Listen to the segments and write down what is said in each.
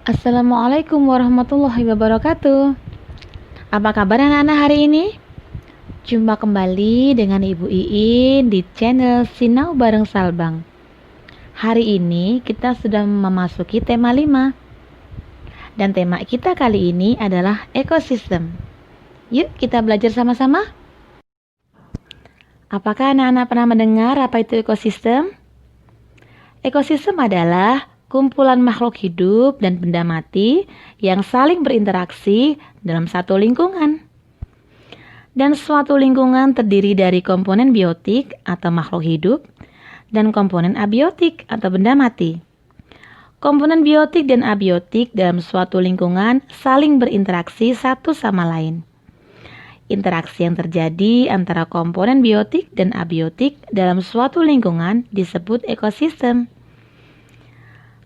Assalamualaikum warahmatullahi wabarakatuh. Apa kabar anak-anak hari ini? Jumpa kembali dengan Ibu Iin di channel Sinau Bareng Salbang. Hari ini kita sudah memasuki tema 5. Dan tema kita kali ini adalah ekosistem. Yuk kita belajar sama-sama. Apakah anak-anak pernah mendengar apa itu ekosistem? Ekosistem adalah kumpulan makhluk hidup dan benda mati yang saling berinteraksi dalam satu lingkungan. Dan suatu lingkungan terdiri dari komponen biotik atau makhluk hidup dan komponen abiotik atau benda mati. Komponen biotik dan abiotik dalam suatu lingkungan saling berinteraksi satu sama lain. Interaksi yang terjadi antara komponen biotik dan abiotik dalam suatu lingkungan disebut ekosistem.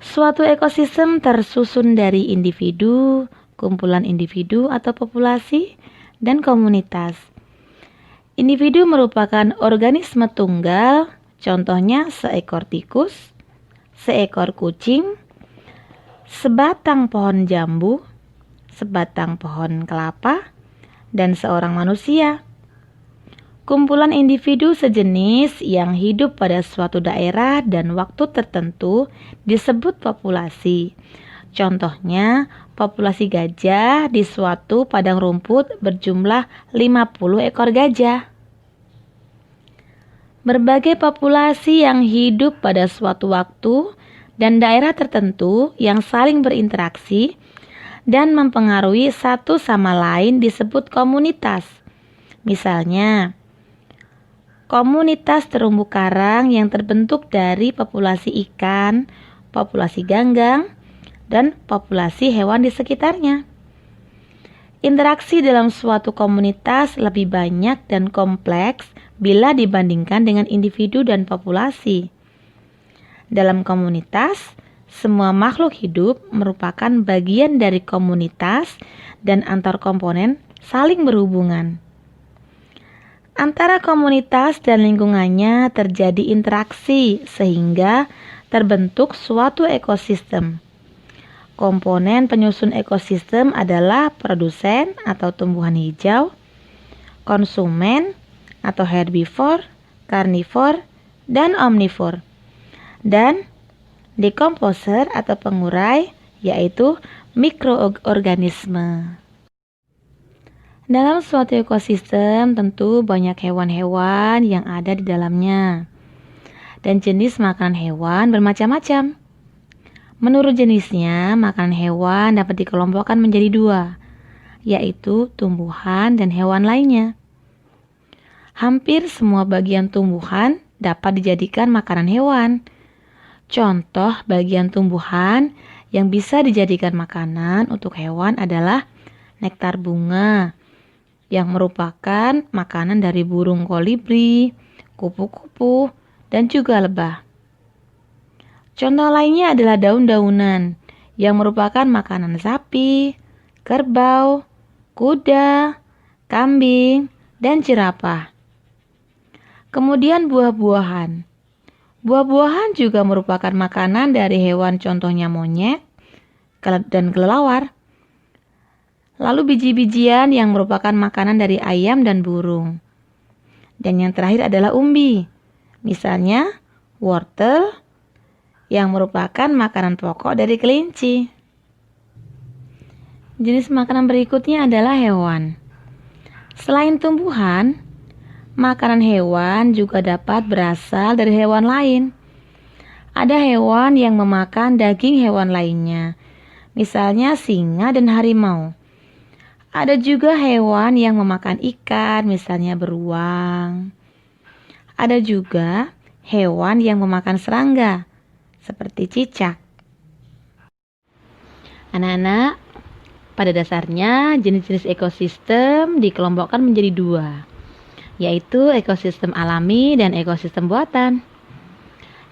Suatu ekosistem tersusun dari individu, kumpulan individu atau populasi, dan komunitas. Individu merupakan organisme tunggal, contohnya seekor tikus, seekor kucing, sebatang pohon jambu, sebatang pohon kelapa, dan seorang manusia. Kumpulan individu sejenis yang hidup pada suatu daerah dan waktu tertentu disebut populasi. Contohnya, populasi gajah di suatu padang rumput berjumlah 50 ekor gajah. Berbagai populasi yang hidup pada suatu waktu dan daerah tertentu yang saling berinteraksi dan mempengaruhi satu sama lain disebut komunitas. Misalnya, komunitas terumbu karang yang terbentuk dari populasi ikan, populasi ganggang, dan populasi hewan di sekitarnya. Interaksi dalam suatu komunitas lebih banyak dan kompleks bila dibandingkan dengan individu dan populasi. Dalam komunitas, semua makhluk hidup merupakan bagian dari komunitas dan antar komponen saling berhubungan. Antara komunitas dan lingkungannya terjadi interaksi sehingga terbentuk suatu ekosistem. Komponen penyusun ekosistem adalah produsen atau tumbuhan hijau, konsumen atau herbivore, karnivor, dan omnivor, dan dekomposer atau pengurai, yaitu mikroorganisme. Dalam suatu ekosistem tentu banyak hewan-hewan yang ada di dalamnya. Dan jenis makanan hewan bermacam-macam. Menurut jenisnya, makanan hewan dapat dikelompokkan menjadi 2, yaitu tumbuhan dan hewan lainnya. Hampir semua bagian tumbuhan dapat dijadikan makanan hewan. Contoh bagian tumbuhan yang bisa dijadikan makanan untuk hewan adalah nektar bunga, yang merupakan makanan dari burung kolibri, kupu-kupu, dan juga lebah. Contoh lainnya adalah daun-daunan, yang merupakan makanan sapi, kerbau, kuda, kambing, dan jerapah. Kemudian buah-buahan. Buah-buahan juga merupakan makanan dari hewan, contohnya monyet dan kelelawar. Lalu biji-bijian yang merupakan makanan dari ayam dan burung. Dan yang terakhir adalah umbi. Misalnya wortel yang merupakan makanan pokok dari kelinci. Jenis makanan berikutnya adalah hewan. Selain tumbuhan, makanan hewan juga dapat berasal dari hewan lain. Ada hewan yang memakan daging hewan lainnya, misalnya singa dan harimau. Ada juga hewan yang memakan ikan, misalnya beruang. Ada juga hewan yang memakan serangga, seperti cicak. Anak-anak, pada dasarnya jenis-jenis ekosistem dikelompokkan menjadi 2, yaitu ekosistem alami dan ekosistem buatan.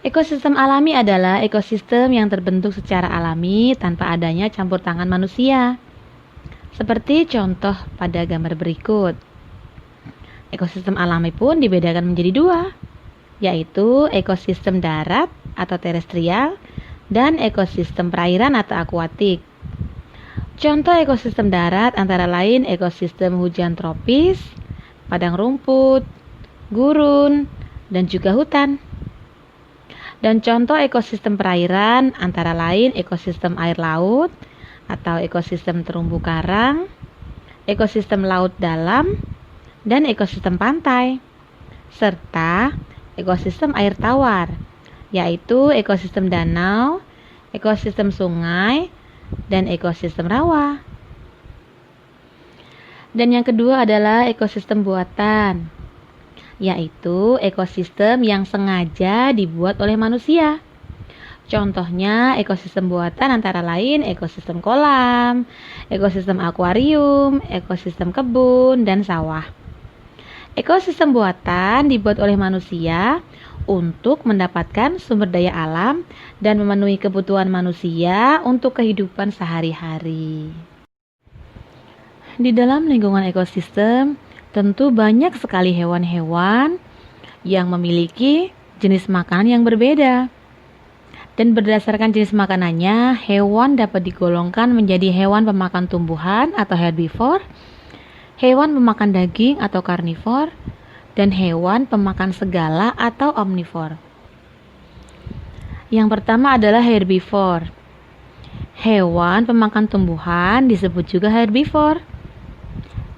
Ekosistem alami adalah ekosistem yang terbentuk secara alami tanpa adanya campur tangan manusia. Seperti contoh pada gambar berikut. Ekosistem alami pun dibedakan menjadi 2, yaitu ekosistem darat atau terestrial dan ekosistem perairan atau akuatik. Contoh ekosistem darat antara lain ekosistem hujan tropis, padang rumput, gurun, dan juga hutan. Dan contoh ekosistem perairan antara lain ekosistem air laut atau ekosistem terumbu karang, ekosistem laut dalam, dan ekosistem pantai, serta ekosistem air tawar, yaitu ekosistem danau, ekosistem sungai, dan ekosistem rawa. Dan yang kedua adalah ekosistem buatan, yaitu ekosistem yang sengaja dibuat oleh manusia. Contohnya ekosistem buatan antara lain ekosistem kolam, ekosistem akuarium, ekosistem kebun, dan sawah. Ekosistem buatan dibuat oleh manusia untuk mendapatkan sumber daya alam dan memenuhi kebutuhan manusia untuk kehidupan sehari-hari. Di dalam lingkungan ekosistem, tentu banyak sekali hewan-hewan yang memiliki jenis makanan yang berbeda. Dan berdasarkan jenis makanannya, hewan dapat digolongkan menjadi hewan pemakan tumbuhan atau herbivore, hewan pemakan daging atau karnivor, dan hewan pemakan segala atau omnivore. Yang pertama adalah herbivore. Hewan pemakan tumbuhan disebut juga herbivore.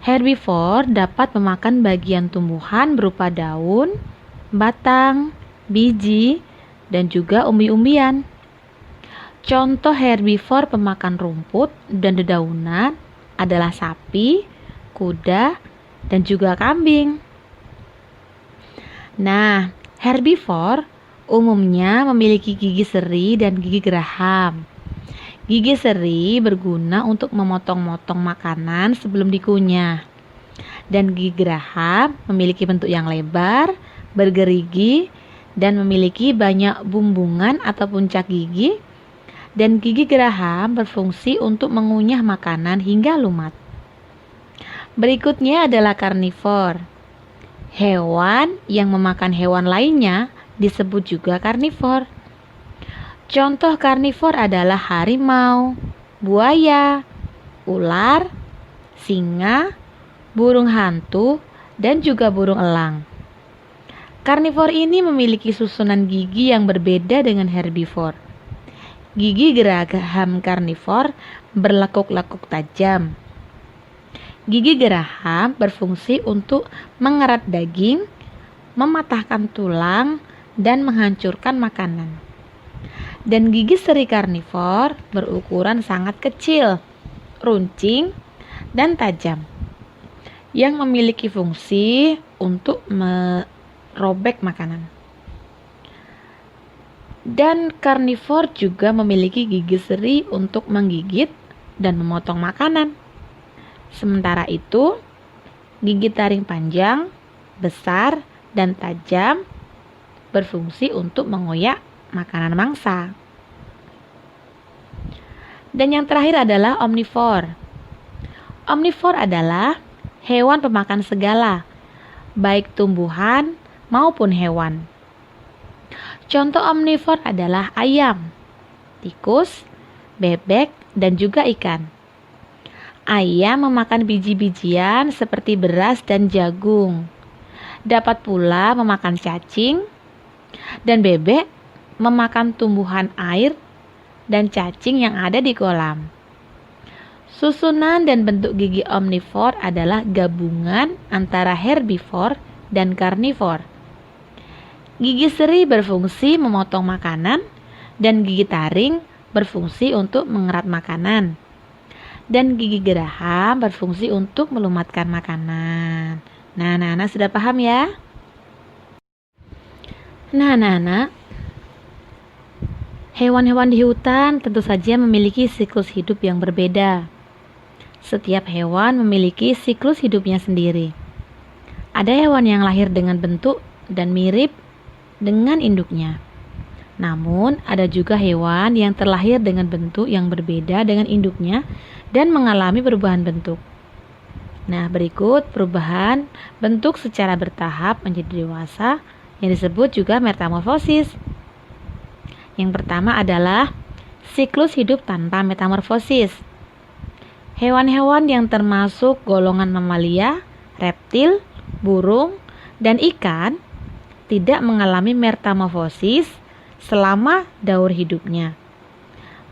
Herbivore dapat memakan bagian tumbuhan berupa daun, batang, biji, dan juga umbi-umbian. Contoh herbivore pemakan rumput dan dedaunan adalah sapi, kuda, dan juga kambing. Nah, herbivore umumnya memiliki gigi seri dan gigi geraham. Gigi seri berguna untuk memotong-motong makanan sebelum dikunyah. Dan gigi geraham memiliki bentuk yang lebar, bergerigi, dan memiliki banyak bumbungan atau puncak gigi. Dan gigi geraham berfungsi untuk mengunyah makanan hingga lumat. Berikutnya adalah karnivor. Hewan yang memakan hewan lainnya disebut juga karnivor. Contoh karnivor adalah harimau, buaya, ular, singa, burung hantu, dan juga burung elang. Karnivor ini memiliki susunan gigi yang berbeda dengan herbivore. Gigi geraham karnivor berlekuk-lekuk tajam. Gigi geraham berfungsi untuk mengerat daging, mematahkan tulang, dan menghancurkan makanan. Dan gigi seri karnivor berukuran sangat kecil, runcing, dan tajam, yang memiliki fungsi untuk merobek makanan. Dan karnivor juga memiliki gigi seri untuk menggigit dan memotong makanan. Sementara itu, gigi taring panjang, besar, dan tajam berfungsi untuk mengoyak makanan mangsa. Dan yang terakhir adalah omnivore. Omnivore adalah hewan pemakan segala, baik tumbuhan maupun hewan. Contoh omnivore adalah ayam, tikus, bebek, dan juga ikan. Ayam memakan biji-bijian seperti beras dan jagung. Dapat pula memakan cacing, dan bebek memakan tumbuhan air dan cacing yang ada di kolam. Susunan dan bentuk gigi omnivore adalah gabungan antara herbivore dan karnivore. Gigi seri berfungsi memotong makanan dan gigi taring berfungsi untuk mengerat makanan. Dan gigi geraham berfungsi untuk melumatkan makanan. Nah, anak-anak sudah paham ya? Nah, anak-anak, hewan-hewan di hutan tentu saja memiliki siklus hidup yang berbeda. Setiap hewan memiliki siklus hidupnya sendiri. Ada hewan yang lahir dengan bentuk dan mirip dengan induknya. Namun, ada juga hewan yang terlahir dengan bentuk yang berbeda dengan induknya dan mengalami perubahan bentuk. Nah, berikut perubahan bentuk secara bertahap menjadi dewasa yang disebut juga metamorfosis. Yang pertama adalah siklus hidup tanpa metamorfosis. Hewan-hewan yang termasuk golongan mamalia, reptil, burung, dan ikan tidak mengalami metamorfosis selama daur hidupnya.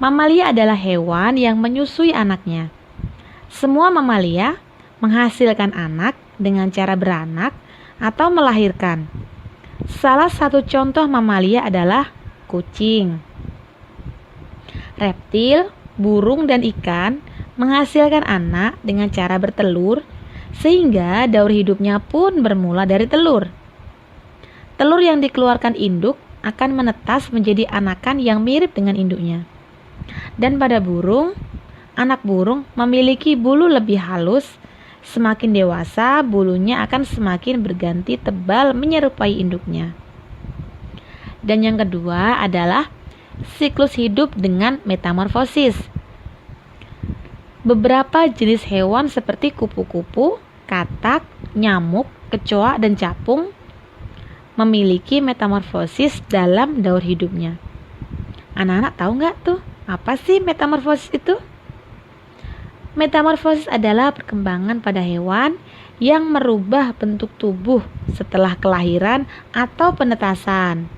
Mamalia adalah hewan yang menyusui anaknya. Semua mamalia menghasilkan anak dengan cara beranak atau melahirkan. Salah satu contoh mamalia adalah kucing. Reptil, burung, dan ikan menghasilkan anak dengan cara bertelur, sehingga daur hidupnya pun bermula dari telur. Telur yang dikeluarkan induk akan menetas menjadi anakan yang mirip dengan induknya. Dan pada burung, anak burung memiliki bulu lebih halus. Semakin dewasa, bulunya akan semakin berganti tebal menyerupai induknya. Dan yang kedua adalah siklus hidup dengan metamorfosis. Beberapa jenis hewan seperti kupu-kupu, katak, nyamuk, kecoa, dan capung memiliki metamorfosis dalam daur hidupnya. Anak-anak tahu nggak tuh, apa sih metamorfosis itu? Metamorfosis adalah perkembangan pada hewan yang merubah bentuk tubuh setelah kelahiran atau penetasan.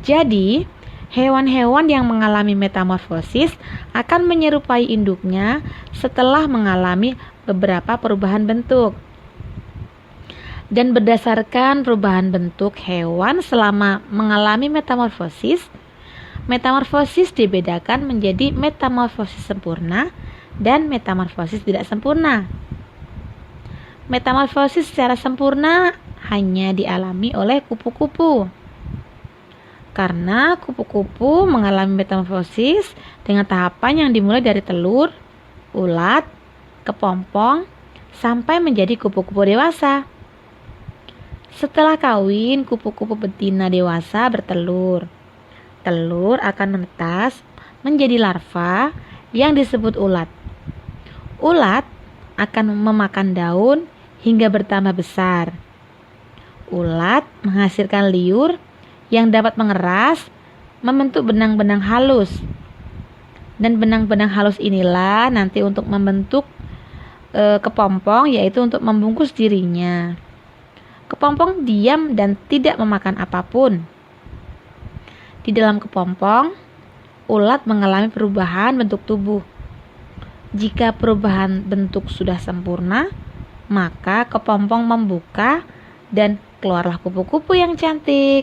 Jadi, hewan-hewan yang mengalami metamorfosis akan menyerupai induknya setelah mengalami beberapa perubahan bentuk. Dan berdasarkan perubahan bentuk hewan selama mengalami metamorfosis, metamorfosis dibedakan menjadi metamorfosis sempurna dan metamorfosis tidak sempurna. Metamorfosis secara sempurna hanya dialami oleh kupu-kupu. Karena kupu-kupu mengalami metamorfosis dengan tahapan yang dimulai dari telur, ulat, kepompong, sampai menjadi kupu-kupu dewasa. Setelah kawin, kupu-kupu betina dewasa bertelur. Telur akan menetas menjadi larva yang disebut ulat. Ulat akan memakan daun hingga bertambah besar. Ulat menghasilkan liur yang dapat mengeras, membentuk benang-benang halus. Dan benang-benang halus inilah nanti untuk membentuk kepompong, yaitu untuk membungkus dirinya. Kepompong diam dan tidak memakan apapun. Di dalam kepompong, ulat mengalami perubahan bentuk tubuh. Jika perubahan bentuk sudah sempurna, maka kepompong membuka dan keluarlah kupu-kupu yang cantik.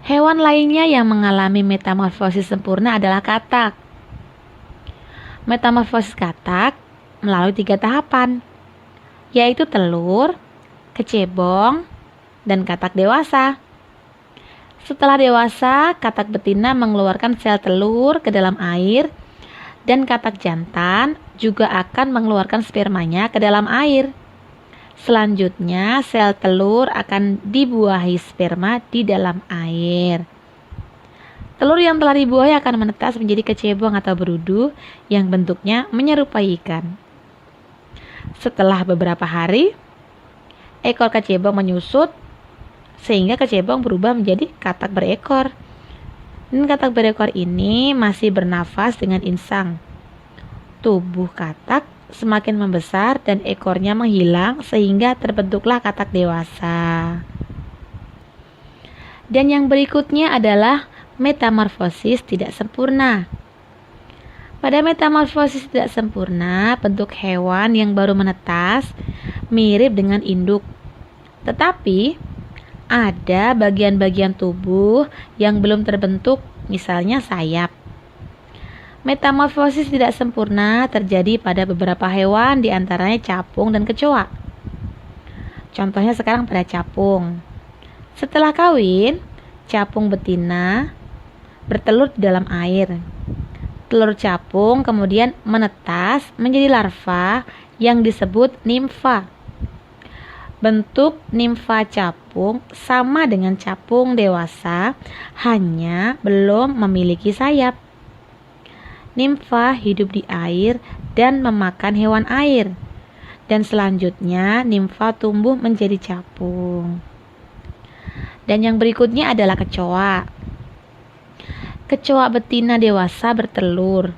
Hewan lainnya yang mengalami metamorfosis sempurna adalah katak. Metamorfosis katak melalui 3 tahapan, yaitu telur, kecebong, dan katak dewasa. Setelah dewasa, katak betina mengeluarkan sel telur ke dalam air, dan katak jantan juga akan mengeluarkan spermanya ke dalam air. Selanjutnya, sel telur akan dibuahi sperma di dalam air. Telur yang telah dibuahi akan menetas menjadi kecebong atau berudu yang bentuknya menyerupai ikan. Setelah beberapa hari, ekor kecebong menyusut sehingga kecebong berubah menjadi katak berekor. Dan katak berekor ini masih bernafas dengan insang. Tubuh katak semakin membesar dan ekornya menghilang sehingga terbentuklah katak dewasa. Dan yang berikutnya adalah metamorfosis tidak sempurna. Pada metamorfosis tidak sempurna, bentuk hewan yang baru menetas mirip dengan induk. Tetapi ada bagian-bagian tubuh yang belum terbentuk, misalnya sayap. Metamorfosis tidak sempurna terjadi pada beberapa hewan, diantaranya capung dan kecoa. Contohnya sekarang pada capung. Setelah kawin, capung betina bertelur di dalam air. Telur capung kemudian menetas menjadi larva yang disebut nimfa. Bentuk nimfa capung sama dengan capung dewasa, hanya belum memiliki sayap. Nimfa hidup di air dan memakan hewan air. Dan selanjutnya nimfa tumbuh menjadi capung. Dan yang berikutnya adalah kecoa. Kecoa betina dewasa bertelur.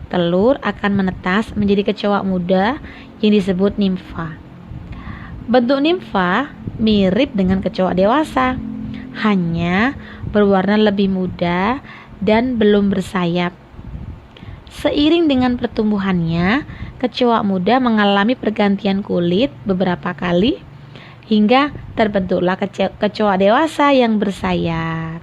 telur akan menetas menjadi kecoa muda yang disebut nimfa. Bentuk nimfa mirip dengan kecoa dewasa, hanya berwarna lebih muda dan belum bersayap. Seiring dengan pertumbuhannya, kecoa muda mengalami pergantian kulit beberapa kali hingga terbentuklah kecoa dewasa yang bersayap.